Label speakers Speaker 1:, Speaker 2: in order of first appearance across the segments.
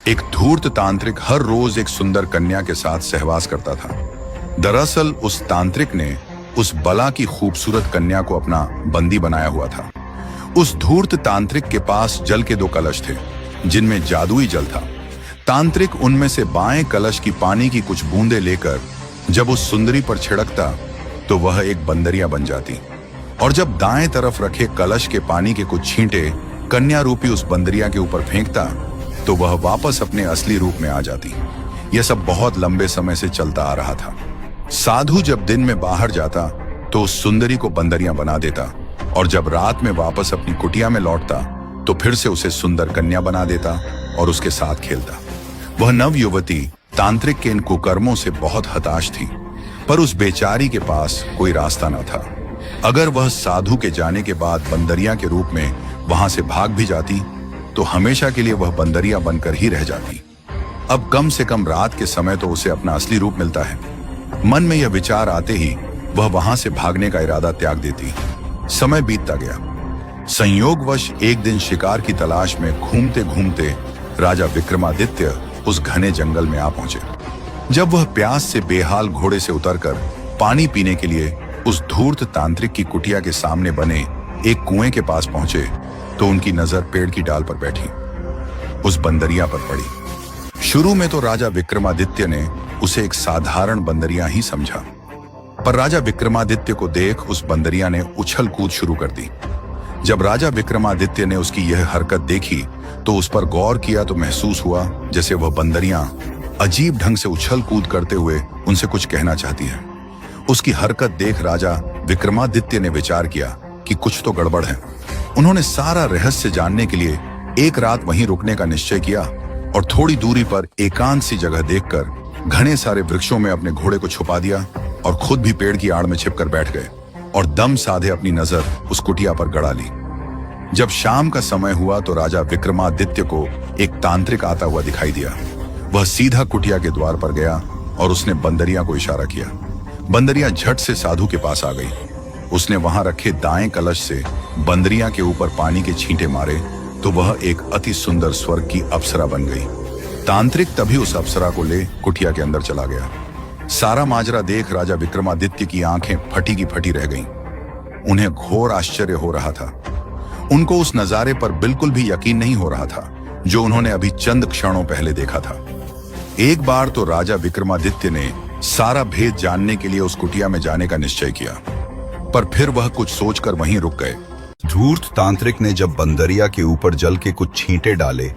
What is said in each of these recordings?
Speaker 1: एक धूर्त तांत्रिक हर रोज एक सुंदर कन्या के साथ सहवास करता था। दरअसल उस तांत्रिक ने उस बला की खूबसूरत कन्या को अपना बंदी बनाया हुआ था। उस धूर्त तांत्रिक के पास जल के 2 कलश थे जिनमें जादुई जल था। तांत्रिक उनमें से बाएं कलश की पानी की कुछ बूंदें लेकर जब उस सुंदरी पर छिड़कता तो वह एक बंदरिया बन जाती, और जब दाएं तरफ रखे कलश के पानी के कुछ छींटे कन्या रूपी उस बंदरिया के ऊपर फेंकता तो वह वापस अपने असली रूप में आ जाती। यह सब बहुत लंबे समय से चलता आ रहा था। साधु जब दिन में बाहर जाता तो उस सुंदरी को बंदरिया बना देता, और जब रात में वापस अपनी कुटिया में लौटता तो फिर से उसे सुंदर कन्या बना देता और उसके साथ खेलता। वह नव युवती तांत्रिक के इन कुकर्मों से बहुत हताश थी, पर उस बेचारी के पास कोई रास्ता न था। अगर वह साधु के जाने के बाद बंदरिया के रूप में वहां से भाग भी जाती तो हमेशा के लिए वह बंदरिया बनकर ही रह जाती। अब कम से कम रात के समय तो उसे अपना असली रूप मिलता है। मन में यह विचार आते ही वह वहां से भागने का इरादा त्याग देती। समय बीतता गया। संयोगवश एक दिन शिकार की तलाश में घूमते घूमते राजा विक्रमादित्य उस घने जंगल में आ पहुंचे। जब वह प्यास से बेहाल घोड़े से उतरकर पानी पीने के लिए उस धूर्त तांत्रिक की कुटिया के सामने बने एक कुएं के पास पहुंचे तो उनकी नजर पेड़ की डाल पर बैठी उस बंदरिया पर पड़ी। शुरू में तो राजा विक्रमादित्य ने उसे एक साधारण बंदरिया ही समझा, पर राजा विक्रमादित्य को देख उस बंदरिया ने उछल कूद शुरू कर दी। जब राजा विक्रमादित्य ने उसकी यह हरकत देखी तो उस पर गौर किया तो महसूस हुआ जैसे वह बंदरिया अजीब ढंग से उछल कूद करते हुए उनसे कुछ कहना चाहती है। उसकी हरकत देख राजा विक्रमादित्य ने विचार किया कि कुछ तो गड़बड़ है। उन्होंने सारा रहस्य जानने के लिए एक रात वहीं रुकने का निश्चय किया और थोड़ी दूरी पर एकांत सी जगह देखकर घने सारे वृक्षों में अपने घोड़े को छुपा दिया और खुद भी पेड़ की आड़ में छिपकर बैठ गए और दम साधे अपनी नजर उस कुटिया पर गड़ा ली। जब शाम का समय हुआ तो राजा विक्रमादित्य को एक तांत्रिक आता हुआ दिखाई दिया। वह सीधा कुटिया के द्वार पर गया और उसने बंदरिया को इशारा किया। बंदरिया झट से साधु के पास आ गई। उसने वहां रखे दाएं कलश से बंदरिया के ऊपर पानी के छींटे मारे तो वह एक अति सुंदर स्वर्ग की अप्सरा बन गई। तांत्रिक तभी उस अप्सरा को ले कुटिया के अंदर चला गया। सारा माजरा देख राजा विक्रमादित्य की आंखें फटी की फटी रह गईं। उन्हें घोर आश्चर्य हो रहा था। उनको उस नजारे पर बिल्कुल भी यकीन नहीं हो रहा था जो उन्होंने अभी चंद क्षणों पहले देखा था। एक बार तो राजा विक्रमादित्य ने सारा भेद जानने के लिए उस कुटिया में जाने का निश्चय किया, पर फिर वह कुछ सोचकर वहीं रुक गए।
Speaker 2: धूर्त तांत्रिक ने जब बंदरिया के ऊपर जल के कुछ छींटे डाले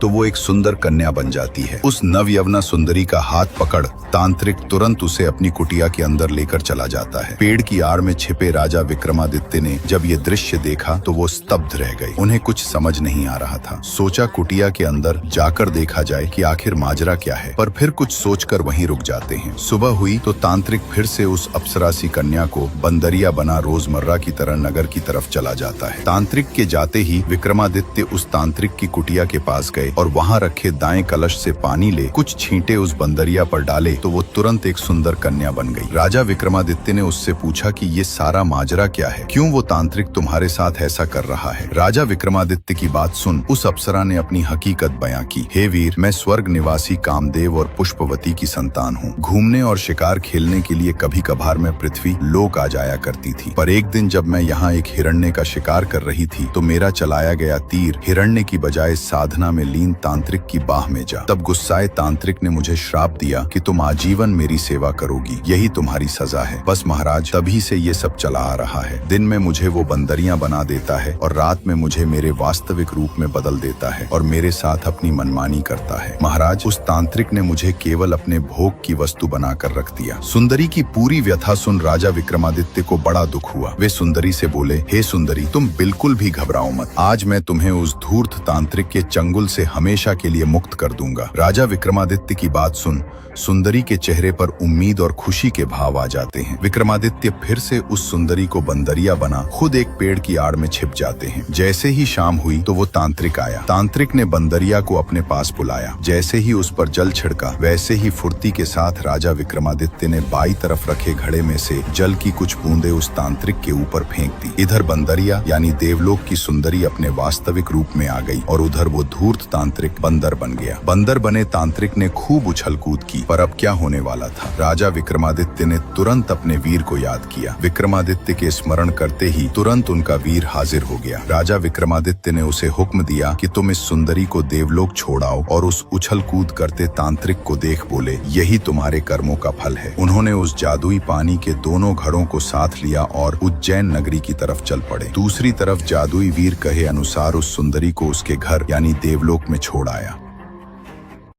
Speaker 2: तो वो एक सुंदर कन्या बन जाती है। उस नवयवना सुंदरी का हाथ पकड़ तांत्रिक तुरंत उसे अपनी कुटिया के अंदर लेकर चला जाता है। पेड़ की आड़ में छिपे राजा विक्रमादित्य ने जब ये दृश्य देखा तो वो स्तब्ध रह गए। उन्हें कुछ समझ नहीं आ रहा था। सोचा कुटिया के अंदर जाकर देखा जाए कि आखिर माजरा क्या है, पर फिर कुछ सोचकर वहीं रुक जाते हैं। सुबह हुई तो तांत्रिक फिर से उस अप्सरासी कन्या को बंदरिया बना रोजमर्रा की तरह नगर की तरफ चला जाता है। तांत्रिक के जाते ही विक्रमादित्य उस तांत्रिक की कुटिया के पास गए और वहां रखे दाएं कलश से पानी ले कुछ छींटे उस बंदरिया पर डाले तो वो तुरंत एक सुंदर कन्या बन गई। राजा विक्रमादित्य ने उससे पूछा कि ये सारा माजरा क्या है, क्यों वो तांत्रिक तुम्हारे साथ ऐसा कर रहा है। राजा विक्रमादित्य की बात सुन उस अप्सरा ने अपनी हकीकत बयां की। हे वीर, मैं स्वर्ग निवासी कामदेव और पुष्पवती की संतान हूँ। घूमने और शिकार खेलने के लिए कभी कभार मैं पृथ्वी लोक आ जाया करती थी, पर एक दिन जब मैं यहाँ एक हिरण्य का शिकार कर रही थी तो मेरा चलाया गया तीर हिरण्य की बजाय साधना में लीन तांत्रिक की बाह में जा। तब गुस्साए तांत्रिक ने मुझे श्राप दिया कि तुम आजीवन मेरी सेवा करोगी, यही तुम्हारी सजा है। बस महाराज, तभी से ये सब चला आ रहा है। दिन में मुझे वो बंदरिया बना देता है और रात में मुझे मेरे वास्तविक रूप में बदल देता है और मेरे साथ अपनी मनमानी करता है। महाराज, उस तांत्रिक ने मुझे केवल अपने भोग की वस्तु बनाकर रख दिया। सुंदरी की पूरी व्यथा सुन राजा विक्रमादित्य को बड़ा दुख हुआ। वे सुंदरी से बोले, हे सुंदरी, तुम बिल्कुल भी घबराओ मत। आज मैं तुम्हें उस धूर्त तांत्रिक के चंगुल से हमेशा के लिए मुक्त कर दूंगा। राजा विक्रमादित्य की बात सुन सुंदरी के चेहरे पर उम्मीद और खुशी के भाव आ जाते हैं। विक्रमादित्य फिर से उस सुंदरी को बंदरिया बना खुद एक पेड़ की आड़ में छिप जाते हैं। जैसे ही शाम हुई तो वो तांत्रिक आया। तांत्रिक ने बंदरिया को अपने पास बुलाया। जैसे ही उस पर जल छिड़का वैसे ही फुर्ती के साथ राजा विक्रमादित्य ने बाई तरफ रखे घड़े में से जल की कुछ बूंदें उस तांत्रिक के ऊपर फेंक दी। इधर बंदरिया यानी देवलोक की सुंदरी अपने वास्तविक रूप में आ गई और उधर वो धूर्त तांत्रिक बंदर बन गया। बंदर बने तांत्रिक ने खूब उछल कूद की, पर अब क्या होने वाला था? राजा विक्रमादित्य ने तुरंत अपने वीर को याद किया। विक्रमादित्य के स्मरण करते ही तुरंत उनका वीर हाजिर हो गया। राजा विक्रमादित्य ने उसे हुक्म दिया कि तुम इस सुंदरी को देवलोक छोड़ाओ और उस उछल कूद करते तांत्रिक को देख बोले, यही तुम्हारे कर्मों का फल है। उन्होंने उस जादुई पानी के दोनों घड़ों को साथ लिया और उज्जैन नगरी की तरफ चल पड़े। दूसरी तरफ जादुई वीर कहे अनुसार उस सुंदरी को उसके घर यानी देवलोक में छोड़ आया।